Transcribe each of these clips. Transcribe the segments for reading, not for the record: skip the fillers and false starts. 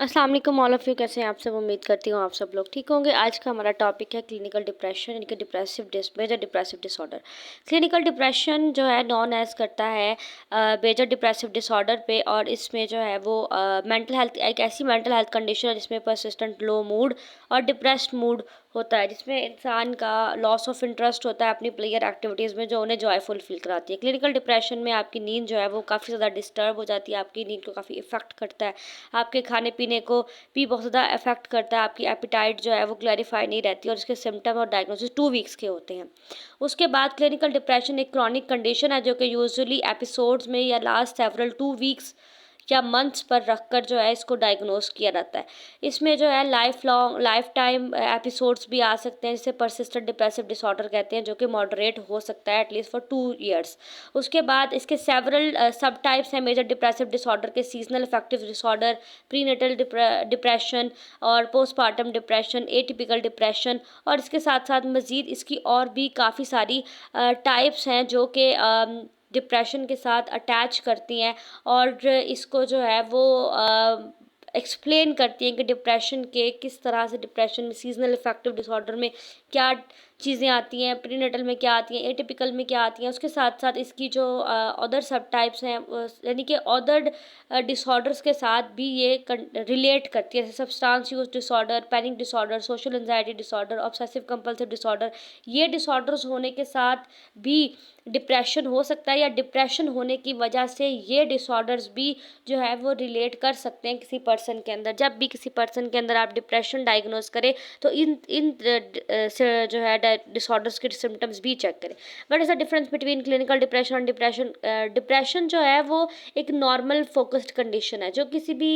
अस्सलाम वालेकुम all of you, कैसे हैं आप सब। उम्मीद करती हूँ आप सब लोग ठीक होंगे। आज का हमारा टॉपिक है क्लिनिकल डिप्रेशन यानी कि major depressive disorder. Clinical depression जो है नॉन एज करता है मेजर डिप्रेसिव डिसऑर्डर पे, और इसमें जो है वो मेंटल हेल्थ, एक ऐसी मेंटल हेल्थ कंडीशन है जिसमें परसिस्टेंट लो मूड और डिप्रेस्ड मूड होता है, जिसमें इंसान का लॉस ऑफ इंटरेस्ट होता है अपनी प्लेयर एक्टिविटीज़ में जो उन्हें जॉयफुल फील कराती है। क्लिनिकल डिप्रेशन में आपकी नींद जो है वो काफ़ी ज़्यादा डिस्टर्ब हो जाती है, आपकी नींद को काफ़ी इफेक्ट करता है, आपके खाने पीने को भी बहुत ज़्यादा अफेक्ट करता है, आपकी एपिटाइट जो है वो क्लैरिफाई नहीं रहती और इसके सिम्टम और डायग्नोसिस 2 वीक्स के होते हैं। उसके बाद क्लिनिकल डिप्रेशन एक क्रॉनिक कंडीशन है जो कि यूजुअली एपिसोड्स में या लास्ट सेवरल 2 वीक्स या मंथ्स पर रखकर जो है इसको डायग्नोस किया जाता है। इसमें जो है लाइफ टाइम एपिसोड्स भी आ सकते हैं, जिसे परसिस्टेंट डिप्रेसिव डिसऑर्डर कहते हैं, जो कि मॉडरेट हो सकता है एटलीस्ट फॉर 2 ईयर्स। उसके बाद इसके सेवरल सब टाइप्स हैं मेजर डिप्रेसिव डिसऑर्डर के: seasonal affective disorder, prenatal depression और पोस्टपार्टम डिप्रेशन, एटिपिकल डिप्रेशन, और इसके साथ साथ मज़ीद इसकी और भी काफ़ी सारी टाइप्स हैं जो कि डिप्रेशन के साथ अटैच करती हैं और इसको जो है वो एक्सप्लेन करती हैं कि डिप्रेशन के किस तरह से, डिप्रेशन में सीजनल अफेक्टिव डिसऑर्डर में क्या चीज़ें आती हैं, प्रीनेटल में क्या आती हैं, एटिपिकल में क्या आती हैं। उसके साथ साथ इसकी जो अदर सब टाइप्स हैं यानी कि अदर डिसऑर्डर्स के साथ भी ये रिलेट करती है, जैसे substance use disorder, panic disorder, social anxiety disorder, obsessive compulsive disorder. ये डिसऑर्डर्स होने के साथ भी डिप्रेशन हो सकता है, या डिप्रेशन होने की वजह से ये डिसऑर्डर्स भी जो है वो रिलेट कर सकते हैं किसी पर्सन के अंदर। जब भी किसी पर्सन के अंदर आप डिप्रेशन डायग्नोस करें तो इन इन से जो है डिसऑर्डर्स के सिम्टम्स भी चेक करें। बट ऐसा डिफरेंस बिटवीन क्लिनिकल डिप्रेशन और डिप्रेशन जो है वो एक नॉर्मल फोकस्ड कंडीशन है जो किसी भी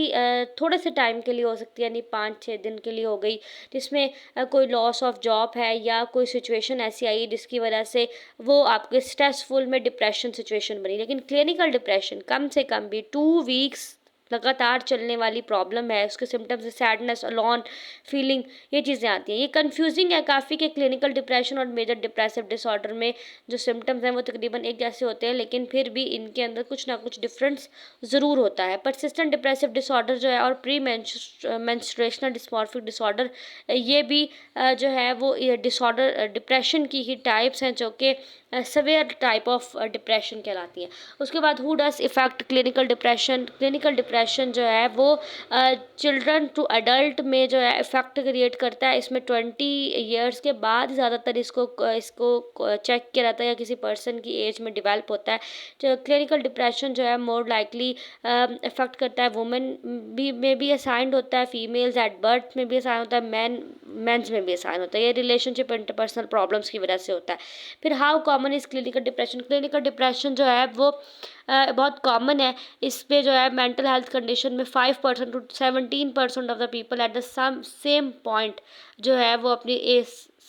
थोड़े से टाइम के लिए हो सकती है, यानी 5-6 दिन के लिए हो गई, जिसमें कोई लॉस ऑफ जॉब है या कोई सिचुएशन ऐसी आई जिसकी वजह से वो आपके स्ट्रेसफुल में डिप्रेशन सिचुएशन बनी। लेकिन क्लिनिकल डिप्रेशन कम से कम भी 2 वीक्स लगातार चलने वाली प्रॉब्लम है, उसके सिम्टम्स सैडनेस, अलोन फीलिंग, ये चीज़ें आती हैं। ये कंफ्यूजिंग है काफ़ी कि क्लिनिकल डिप्रेशन और मेजर डिप्रेसिव डिसऑर्डर में जो सिम्टम्स हैं वो तकरीबन एक जैसे होते हैं, लेकिन फिर भी इनके अंदर कुछ ना कुछ डिफरेंस ज़रूर होता है। परसिस्टेंट डिप्रेसिव डिसऑर्डर जो है और प्री मेंस्ट्रुएशनल डिस्मॉर्फिक डिसऑर्डर, ये भी जो है वो डिसऑर्डर डिप्रेशन की ही टाइप्स हैं जो कि सवेयर टाइप ऑफ डिप्रेशन कहलाती हैं। उसके बाद who does effect clinical depression. Clinical depression जो है वो चिल्ड्रन टू अडल्ट में जो है इफेक्ट क्रिएट करता है। इसमें 20 ईयर्स के बाद ज़्यादातर इसको चेक किया जाता है या किसी पर्सन की एज में डिवेल्प होता है। जो क्लिनिकल डिप्रेशन जो है मोर लाइकली इफेक्ट करता है वुमेन भी में भी असाइंड होता है, फीमेल्स एट बर्थ में भी असाइन होता है, मेंस में भी असाइन होता है। ये रिलेशनशिप इंटरपर्सनल प्रॉब्लम्स की वजह से होता है। फिर how common is clinical depression. Clinical depression जो है वो बहुत कॉमन है। इस पे जो है मेंटल हेल्थ कंडीशन में 5% to 17% of the people at the same point जो है वो अपनी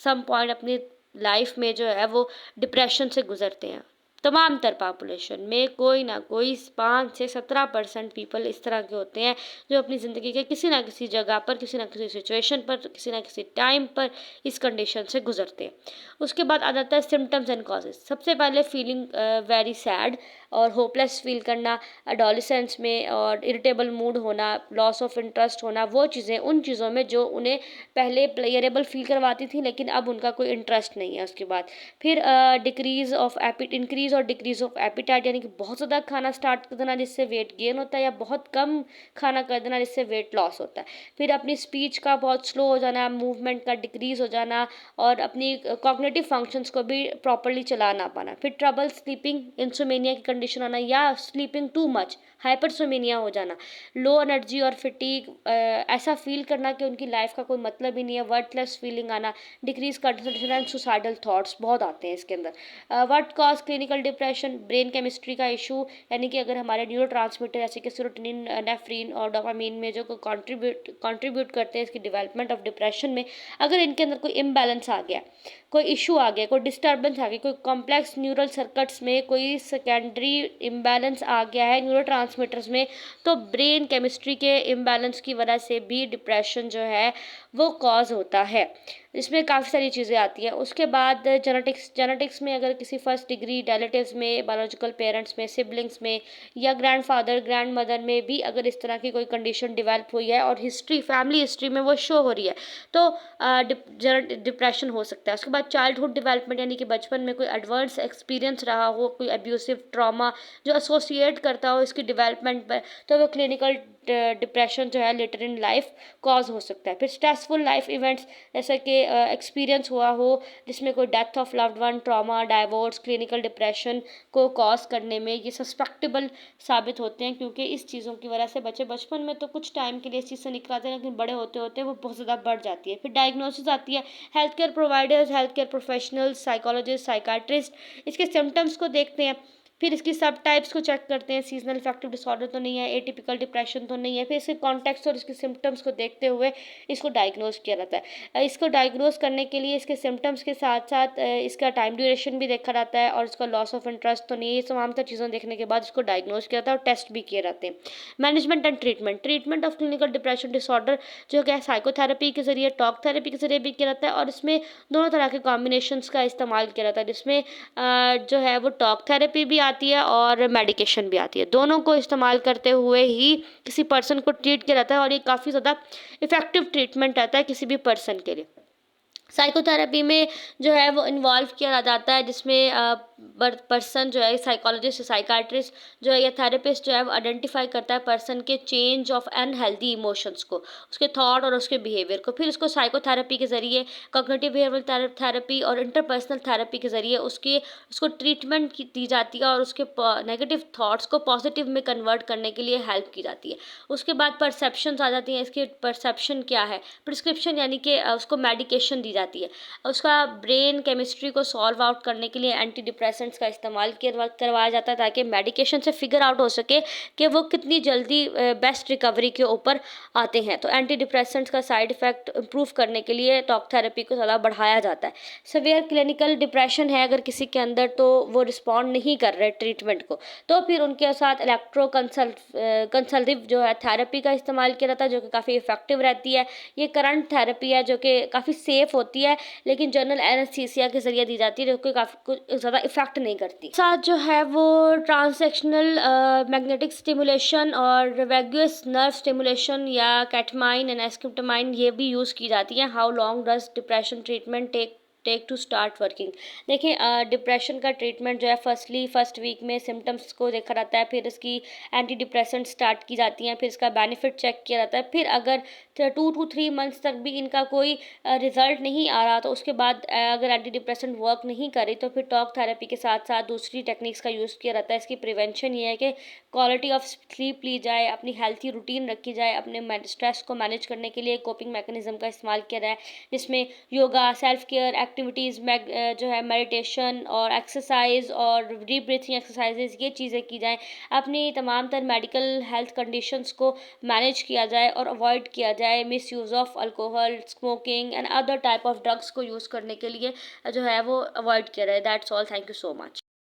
सम पॉइंट अपनी लाइफ में जो है वो डिप्रेशन से गुजरते हैं। तमाम तर पॉपुलेशन में कोई ना कोई 5 से 17% पीपल इस तरह के होते हैं जो अपनी ज़िंदगी के किसी ना किसी जगह पर, किसी ना किसी सिचुएशन पर, किसी ना किसी टाइम पर इस कंडीशन से गुजरते हैं। उसके बाद आ जाता है सिम्टम्स एंड कॉजेज। सबसे पहले फीलिंग वेरी सैड और होपलेस फील करना एडोलेसेंस में, और इरिटेबल मूड होना, लॉस ऑफ इंटरेस्ट होना, वो चीज़ें उन चीज़ों में जो उन्हें पहले प्लेयरेबल फील करवाती थी लेकिन अब उनका कोई इंटरेस्ट नहीं है। उसके बाद फिर इंक्रीज और डिक्रीज ऑफ एपिटाइट, यानी कि बहुत ज़्यादा खाना स्टार्ट कर देना जिससे वेट गेन होता है, या बहुत कम खाना कर देना जिससे वेट लॉस होता है। फिर अपनी स्पीच का बहुत स्लो हो जाना, मूवमेंट का डिक्रीज हो जाना, और अपनी कॉग्निटिव फंक्शंस को भी प्रॉपरली चला ना पाना। फिर ट्रबल स्लीपिंग, इंसोमेनिया की कंडीशन आना, या स्लीपिंग टू मच, हाइपरसोमेनिया हो जाना, लो एनर्जी और फिटीग, ऐसा फील करना कि उनकी लाइफ का कोई मतलब ही नहीं है, वर्थलेस फीलिंग आना, decrease concentration and suicidal thoughts बहुत आते हैं इसके अंदर। What cause clinical depression. Brain chemistry का इशू, यानी कि अगर हमारे न्यूरो ट्रांसमीटर जैसे कि सेरोटोनिन, नेफ्रीन और डोपामिन में जो कंट्रीब्यूट करते हैं इसकी डेवलपमेंट ऑफ डिप्रेशन में, अगर इनके अंदर कोई इम्बैलेंस आ गया, कोई इशू आ गया, कोई डिस्टर्बेंस आ गई, कोई कॉम्प्लेक्स न्यूरल सर्किट्स में कोई सेकेंडरी इम्बैलेंस आ गया है न्यूरो ट्रांसमीटर्स में, तो ब्रेन केमिस्ट्री के इम्बैलेंस की वजह से भी डिप्रेशन जो है वो कॉज होता है। इसमें काफ़ी सारी चीज़ें आती हैं। उसके बाद जेनेटिक्स में अगर किसी फर्स्ट डिग्री रिलेटिव्स में, बायोलॉजिकल पेरेंट्स में, सिबलिंग्स में या ग्रैंडफादर ग्रैंडमदर में भी अगर इस तरह की कोई कंडीशन डेवलप हुई है और फैमिली हिस्ट्री में वो शो हो रही है, तो डिप्रेशन हो सकता है। उसके बाद चाइल्डहुड डेवलपमेंट यानी कि बचपन में कोई एडवर्स एक्सपीरियंस रहा हो, कोई अब्यूसिव ट्रॉमा जो एसोसिएट करता हो इसकी डेवलपमेंट पर, तो वो क्लिनिकल डिप्रेशन जो है लेटर इन लाइफ कॉज हो सकता है। फिर स्ट्रेसफुल लाइफ इवेंट्स जैसे कि एक्सपीरियंस हुआ हो जिसमें कोई death of loved one, trauma, divorce clinical depression को कॉज करने में ये सस्पेक्टेबल साबित होते हैं, क्योंकि इस चीज़ों की वजह से बच्चे बचपन में तो कुछ टाइम के लिए इस चीज़ से निकल आते हैं, लेकिन बड़े होते होते वो बहुत ज़्यादा बढ़ जाती है। फिर डायग्नोसिस आती है, health care providers, health care professionals, psychologist, psychiatrist इसके सिम्टम्स को देखते हैं। फिर इसकी सब टाइप्स को चेक करते हैं, सीजनल अफेक्टिव डिसऑर्डर तो नहीं है, एटिपिकल डिप्रेशन तो नहीं है। फिर इसके कॉन्टेक्स्ट और इसके सिम्टम्स को देखते हुए इसको डायग्नोज किया जाता है। इसको डायग्नोज करने के लिए इसके सिम्टम्स के साथ साथ इसका टाइम ड्यूरेशन भी देखा जाता है और इसका लॉस ऑफ इंटरेस्ट तो नहीं है। ये तमाम तर चीज़ों देखने के बाद इसको डायग्नोज किया जाता है और टेस्ट भी किए जाते हैं। Management and treatment of clinical depression disorder जो है साइकोथेरेपी के जरिए, टॉक थेरेपी के जरिए भी किया जाता है और इसमें दोनों तरह के कॉम्बिनेशंस का इस्तेमाल किया जाता है, जिसमें जो है वो टॉक थेरेपी भी आती है और मेडिकेशन भी आती है। दोनों को इस्तेमाल करते हुए ही किसी पर्सन को ट्रीट किया जाता है और ये काफ़ी ज़्यादा इफेक्टिव ट्रीटमेंट रहता है किसी भी पर्सन के लिए। साइकोथेरेपी में जो है वो इन्वॉल्व किया जाता है, जिसमें पर्सन जो है साइकोलॉजिस्ट, साइकाट्रिस्ट जो है या थेरेपिस्ट जो है वो आइडेंटिफाई करता है पर्सन के चेंज ऑफ अनहेल्दी इमोशंस को, उसके थॉट और उसके बिहेवियर को। फिर उसको साइकोथेरेपी के ज़रिए, कॉग्निटिव बिहेवियरल थेरेपी और इंटरपर्सनल थेरेपी के ज़रिए उसको ट्रीटमेंट दी जाती है और उसके नेगेटिव थॉट्स को पॉजिटिव में कन्वर्ट करने के लिए हेल्प की जाती है। उसके बाद परसेप्शंस आ जाती हैं। इसकी परसेप्शन क्या है, प्रिस्क्रिप्शन यानी कि उसको मेडिकेशन दी जाती है। उसका ब्रेन केमिस्ट्री को सॉल्व आउट करने के लिए एंटी डिप्रेसेंट्स का इस्तेमाल करवाया जाता है, ताकि मेडिकेशन से फिगर आउट हो सके कि वो कितनी जल्दी बेस्ट रिकवरी के ऊपर आते हैं। तो एंटी डिप्रेसेंट्स का साइड इफेक्ट इम्प्रूव करने के लिए टॉक थेरेपी को ज़्यादा बढ़ाया जाता है। सीवियर क्लिनिकल डिप्रेशन है अगर किसी के अंदर, तो वो रिस्पॉन्ड नहीं कर रहे ट्रीटमेंट को, तो फिर उनके साथ इलेक्ट्रो कंसल्टिव जो है थेरेपी का इस्तेमाल किया जाता है, जो कि काफ़ी इफेक्टिव रहती है। ये करंट थेरेपी है जो कि काफ़ी सेफ होती है, लेकिन जनरल एनेस्थीसिया के जरिए दी जाती है, जो कि काफ़ी कुछ ज़्यादा इफेक्ट नहीं करती। साथ जो है वो ट्रांससेक्शनल मैग्नेटिक स्टिमुलेशन और वैगुअस नर्व स्टिमुलेशन या केटमाइन एंड एस्किप्टामाइन ये भी यूज़ की जाती है। How long does depression treatment take to start working. देखिए डिप्रेशन का ट्रीटमेंट जो है फर्स्ट वीक में सिम्टम्स को देखा जाता है, फिर इसकी एंटी डिप्रेसेंट स्टार्ट की जाती हैं, फिर इसका बेनिफिट चेक किया जाता है। फिर अगर 2 to 3 मंथ्स तक भी इनका कोई रिजल्ट नहीं आ रहा, तो उसके बाद अगर एंटी डिप्रेसेंट वर्क नहीं करे, तो फिर टॉक थेरेपी के साथ साथ दूसरी टेक्निक्स का यूज़ किया जाता है। इसकी प्रिवेंशन ये है कि क्वालिटी ऑफ स्लीप ली जाए, अपनी हेल्थी रूटीन रखी जाए, अपने स्ट्रेस को मैनेज करने के लिए कोपिंग मैकेनिज्म का इस्तेमाल किया जाए, जिसमें योगा, सेल्फ केयर एक्टिविटीज़, जो है मेडिटेशन और एक्सरसाइज और डीप ब्रीथिंग एक्सरसाइजेज ये चीज़ें की जाएँ। अपनी तमाम तर मेडिकल हेल्थ कंडीशंस को मैनेज किया जाए और अवॉइड किया जाए miss use of alcohol, smoking and other type of drugs को यूज़ करने के लिए जो है वो अवॉइड किया जाए। That's all, thank you so much.